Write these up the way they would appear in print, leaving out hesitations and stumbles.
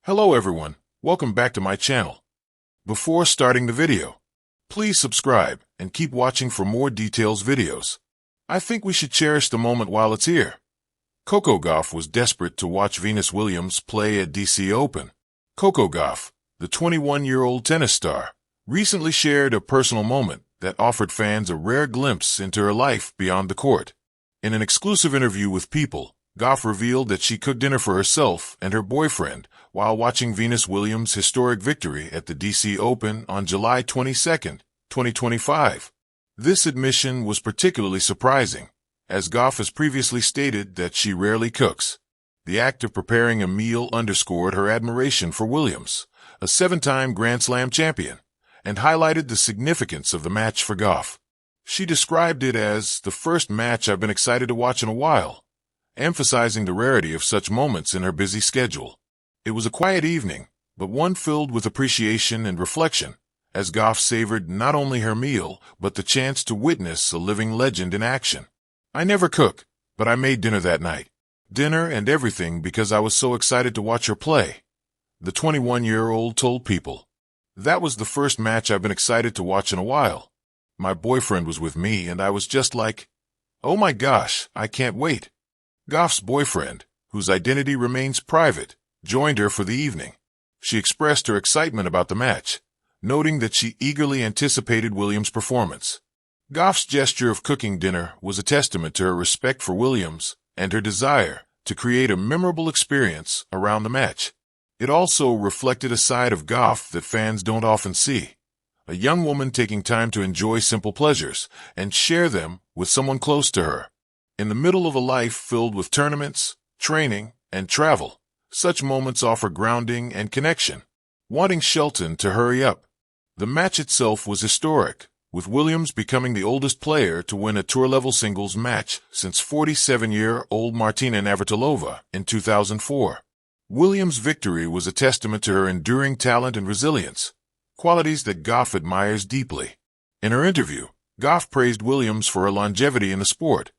Hello everyone, welcome back to my channel. Before starting the video, please subscribe and keep watching for more details videos. I think we should cherish the moment while it's here. Coco Gauff was desperate to watch Venus Williams play at DC Open. Coco Gauff, the 21-year-old tennis star, recently shared a personal moment that offered fans a rare glimpse into her life beyond the court. In an exclusive interview with People, Gauff revealed that she cooked dinner for herself and her boyfriend while watching Venus Williams' historic victory at the DC Open on July 22, 2025. This admission was particularly surprising, as Gauff has previously stated that she rarely cooks. The act of preparing a meal underscored her admiration for Williams, a seven-time Grand Slam champion, and highlighted the significance of the match for Gauff. She described it as the first match I've been excited to watch in a while, emphasizing the rarity of such moments in her busy schedule. It was a quiet evening, but one filled with appreciation and reflection, as Gauff savored not only her meal, but the chance to witness a living legend in action. I never cook, but I made dinner that night. Dinner and everything because I was so excited to watch her play, the 21-year-old told People. That was the first match I've been excited to watch in a while. My boyfriend was with me and I was just like, oh my gosh, I can't wait. Gauff's boyfriend, whose identity remains private, joined her for the evening. She expressed her excitement about the match, noting that she eagerly anticipated Williams' performance. Gauff's gesture of cooking dinner was a testament to her respect for Williams and her desire to create a memorable experience around the match. It also reflected a side of Gauff that fans don't often see, a young woman taking time to enjoy simple pleasures and share them with someone close to her. In the middle of a life filled with tournaments, training, and travel, such moments offer grounding and connection. Wanting Shelton to hurry up. The match itself was historic, with Williams becoming the oldest player to win a tour-level singles match since 47-year-old Martina Navratilova in 2004. Williams' victory was a testament to her enduring talent and resilience, qualities that Gauff admires deeply. In her interview, Gauff praised Williams for her longevity in the sport,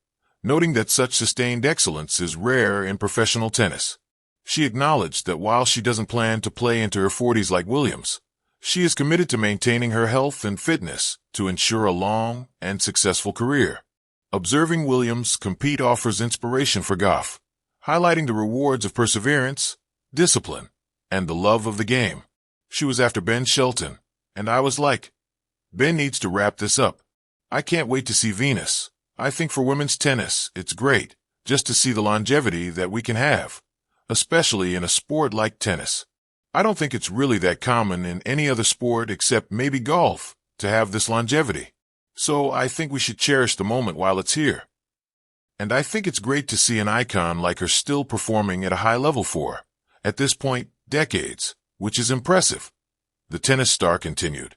noting that such sustained excellence is rare in professional tennis. She acknowledged that while she doesn't plan to play into her 40s like Williams, she is committed to maintaining her health and fitness to ensure a long and successful career. Observing Williams compete offers inspiration for Gauff, highlighting the rewards of perseverance, discipline, and the love of the game. She was after Ben Shelton, and I was like, Ben needs to wrap this up. I can't wait to see Venus. I think for women's tennis, it's great just to see the longevity that we can have, especially in a sport like tennis. I don't think it's really that common in any other sport except maybe golf to have this longevity. So I think we should cherish the moment while it's here. And I think it's great to see an icon like her still performing at a high level for, at this point, decades, which is impressive. The tennis star continued.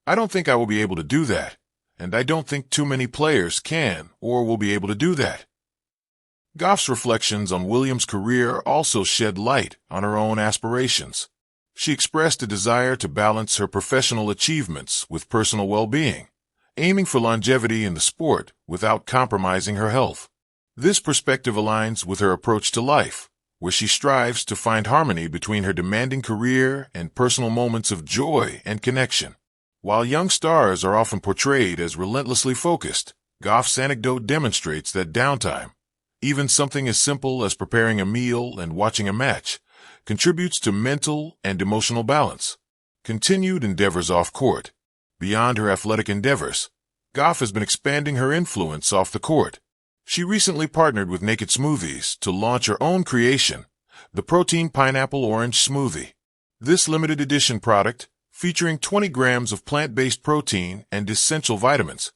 I don't think I will be able to do that, and I don't think too many players can or will be able to do that. Gauff's reflections on Williams' career also shed light on her own aspirations. She expressed a desire to balance her professional achievements with personal well-being, aiming for longevity in the sport without compromising her health. This perspective aligns with her approach to life, where she strives to find harmony between her demanding career and personal moments of joy and connection. While young stars are often portrayed as relentlessly focused, Gauff's anecdote demonstrates that downtime, even something as simple as preparing a meal and watching a match, contributes to mental and emotional balance. Continued endeavors off-court. Beyond her athletic endeavors, Gauff has been expanding her influence off the court. She recently partnered with Naked Smoothies to launch her own creation, the Protein Pineapple Orange Smoothie. This limited edition product, featuring 20 grams of plant-based protein and essential vitamins,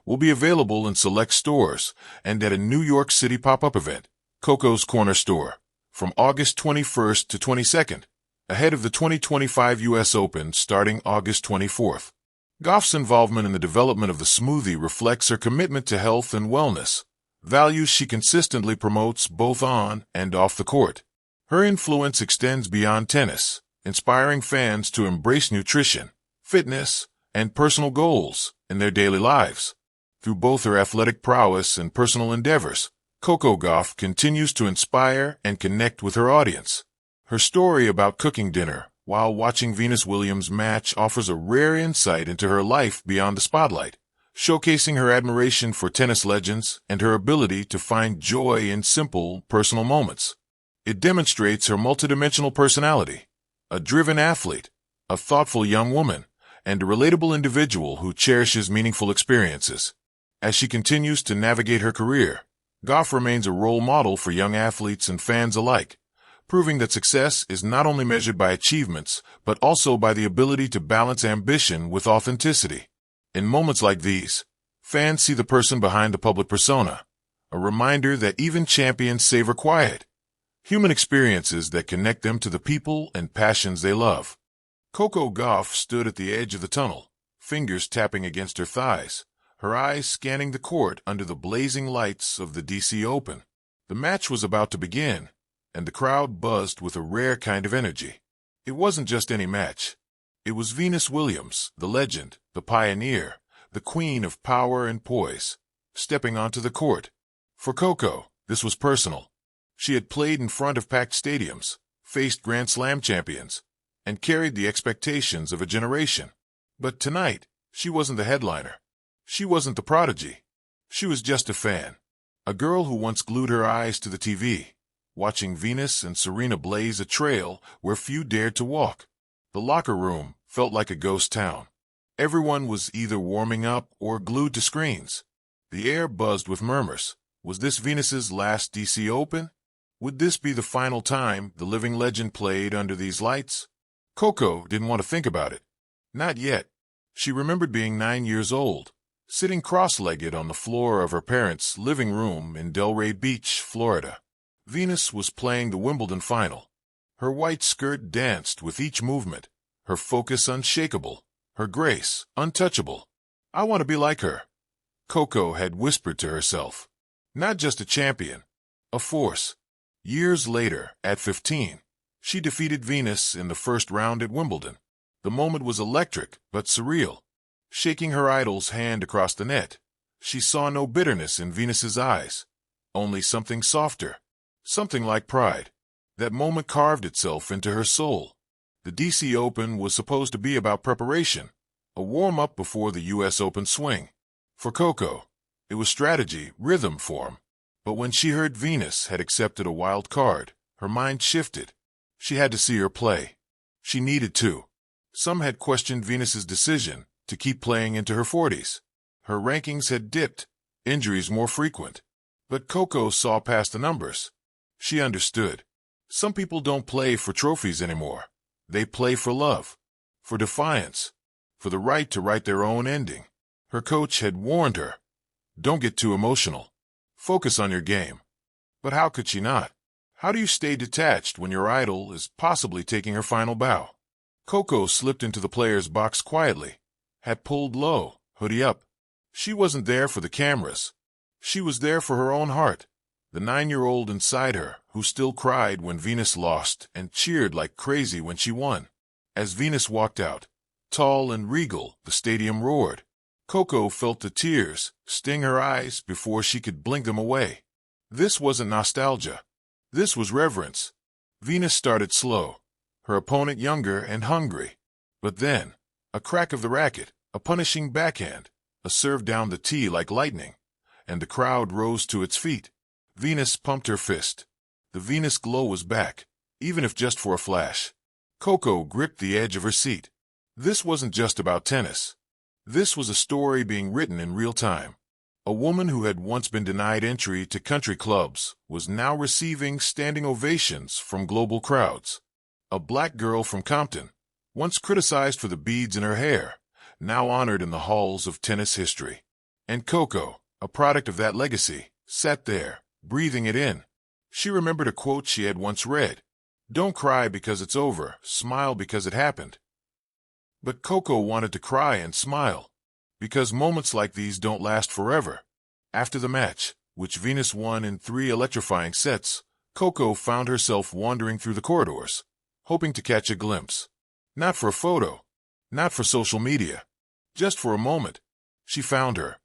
will be available in select stores and at a New York City pop-up event, Coco's Corner Store, from August 21st to 22nd, ahead of the 2025 U.S. Open starting August 24th. Gauff's involvement in the development of the smoothie reflects her commitment to health and wellness, values she consistently promotes both on and off the court. Her influence extends beyond tennis, inspiring fans to embrace nutrition, fitness, and personal goals in their daily lives. Through both her athletic prowess and personal endeavors, Coco Gauff continues to inspire and connect with her audience. Her story about cooking dinner while watching Venus Williams' match offers a rare insight into her life beyond the spotlight, showcasing her admiration for tennis legends and her ability to find joy in simple, personal moments. It demonstrates her multidimensional personality, a driven athlete, a thoughtful young woman, and a relatable individual who cherishes meaningful experiences. As she continues to navigate her career, Gauff remains a role model for young athletes and fans alike, proving that success is not only measured by achievements, but also by the ability to balance ambition with authenticity. In moments like these, fans see the person behind the public persona, a reminder that even champions savor quiet, human experiences that connect them to the people and passions they love. Coco Gauff stood at the edge of the tunnel, fingers tapping against her thighs, her eyes scanning the court under the blazing lights of the DC Open. The match was about to begin, and the crowd buzzed with a rare kind of energy. It wasn't just any match. It was Venus Williams, the legend, the pioneer, the queen of power and poise, stepping onto the court. For Coco, this was personal. She had played in front of packed stadiums, faced Grand Slam champions, and carried the expectations of a generation. But tonight, she wasn't the headliner. She wasn't the prodigy. She was just a fan. A girl who once glued her eyes to the TV, watching Venus and Serena blaze a trail where few dared to walk. The locker room felt like a ghost town. Everyone was either warming up or glued to screens. The air buzzed with murmurs. Was this Venus's last DC Open? Would this be the final time the living legend played under these lights? Coco didn't want to think about it. Not yet. She remembered being 9 years old, sitting cross-legged on the floor of her parents' living room in Delray Beach, Florida. Venus was playing the Wimbledon final. Her white skirt danced with each movement, her focus unshakable, her grace untouchable. I want to be like her, Coco had whispered to herself. Not just a champion, a force. Years later, at 15, she defeated Venus in the first round at Wimbledon. The moment was electric but surreal. Shaking her idol's hand across the net, she saw no bitterness in Venus's eyes, only something softer, something like pride. That moment carved itself into her soul. The DC Open was supposed to be about preparation, a warm-up before the US Open swing. For Coco, it was strategy, rhythm form. But when she heard Venus had accepted a wild card, her mind shifted. She had to see her play. She needed to. Some had questioned Venus's decision to keep playing into her 40s. Her rankings had dipped, injuries more frequent. But Coco saw past the numbers. She understood. Some people don't play for trophies anymore. They play for love, for defiance, for the right to write their own ending. Her coach had warned her, don't get too emotional. Focus on your game. But how could she not? How do you stay detached when your idol is possibly taking her final bow? Coco slipped into the player's box quietly, hat pulled low, hoodie up. She wasn't there for the cameras. She was there for her own heart, the 9-year-old inside her who still cried when Venus lost and cheered like crazy when she won. As Venus walked out, tall and regal, the stadium roared. Coco felt the tears sting her eyes before she could blink them away. This wasn't nostalgia. This was reverence. Venus started slow, her opponent younger and hungry. But then, a crack of the racket, a punishing backhand, a serve down the tee like lightning, and the crowd rose to its feet. Venus pumped her fist. The Venus glow was back, even if just for a flash. Coco gripped the edge of her seat. This wasn't just about tennis. This was a story being written in real time. A woman who had once been denied entry to country clubs was now receiving standing ovations from global crowds. A black girl from Compton, once criticized for the beads in her hair, now honored in the halls of tennis history. And Coco, a product of that legacy, sat there, breathing it in. She remembered a quote she had once read. Don't cry because it's over, smile because it happened. But Coco wanted to cry and smile, because moments like these don't last forever. After the match, which Venus won in 3 electrifying sets, Coco found herself wandering through the corridors, hoping to catch a glimpse. Not for a photo, not for social media, just for a moment. She found her.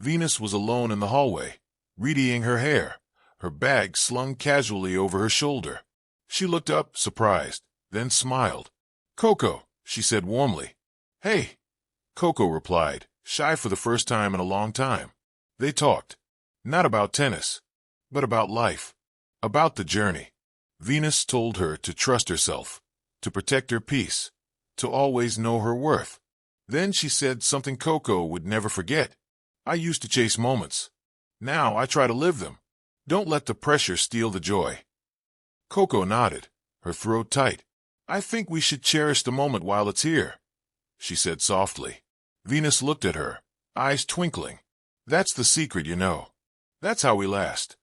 Venus was alone in the hallway, readying her hair, her bag slung casually over her shoulder. She looked up, surprised, then smiled. "Coco," she said warmly. "Hey." Coco replied, shy for the first time in a long time. They talked. Not about tennis, but about life. About the journey. Venus told her to trust herself, to protect her peace, to always know her worth. Then she said something Coco would never forget. "I used to chase moments. Now I try to live them. Don't let the pressure steal the joy." Coco nodded, her throat tight. "I think we should cherish the moment while it's here," she said softly. Venus looked at her, eyes twinkling. "That's the secret, you know. That's how we last."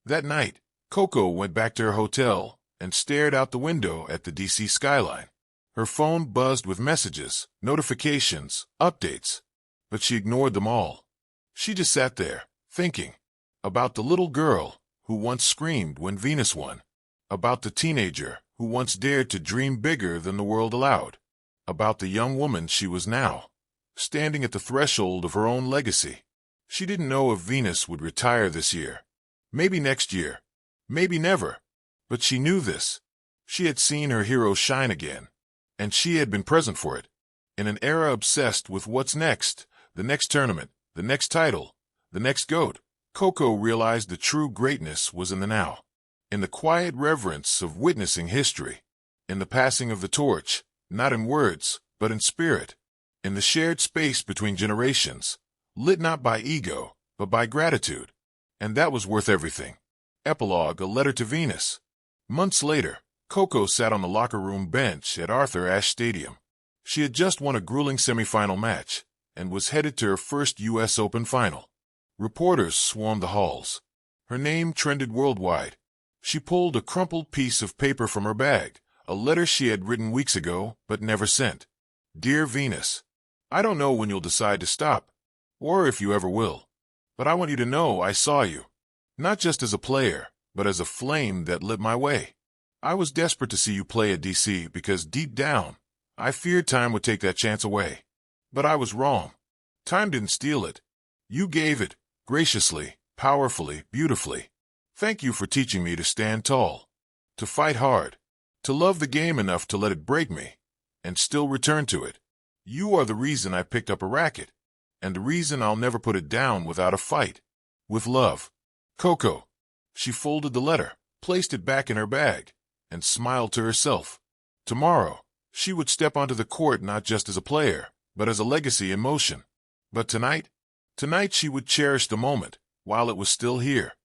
That night, Coco went back to her hotel and stared out the window at the DC skyline. Her phone buzzed with messages, notifications, updates, but she ignored them all. She just sat there, thinking about the little girl who once screamed when Venus won, about the teenager who once dared to dream bigger than the world allowed, about the young woman she was now, standing at the threshold of her own legacy. She didn't know if Venus would retire this year, maybe next year, maybe never, but she knew this. She had seen her hero shine again, and she had been present for it. In an era obsessed with what's next, the next tournament, the next title, the next GOAT, Coco realized the true greatness was in the now, in the quiet reverence of witnessing history, in the passing of the torch, not in words, but in spirit, in the shared space between generations, lit not by ego, but by gratitude. And that was worth everything. Epilogue: A Letter to Venus. Months later, Coco sat on the locker room bench at Arthur Ashe Stadium. She had just won a grueling semifinal match and was headed to her first U.S. Open final. Reporters swarmed the halls. Her name trended worldwide. She pulled a crumpled piece of paper from her bag, a letter she had written weeks ago but never sent. "Dear Venus, I don't know when you'll decide to stop, or if you ever will, but I want you to know I saw you, not just as a player, but as a flame that lit my way. I was desperate to see you play at DC because deep down, I feared time would take that chance away. But I was wrong. Time didn't steal it. You gave it, graciously, powerfully, beautifully. Thank you for teaching me to stand tall, to fight hard, to love the game enough to let it break me, and still return to it. You are the reason I picked up a racket, and the reason I'll never put it down without a fight. With love, Coco." She folded the letter, placed it back in her bag, and smiled to herself. Tomorrow, she would step onto the court not just as a player, but as a legacy in motion. But tonight she would cherish the moment while it was still here.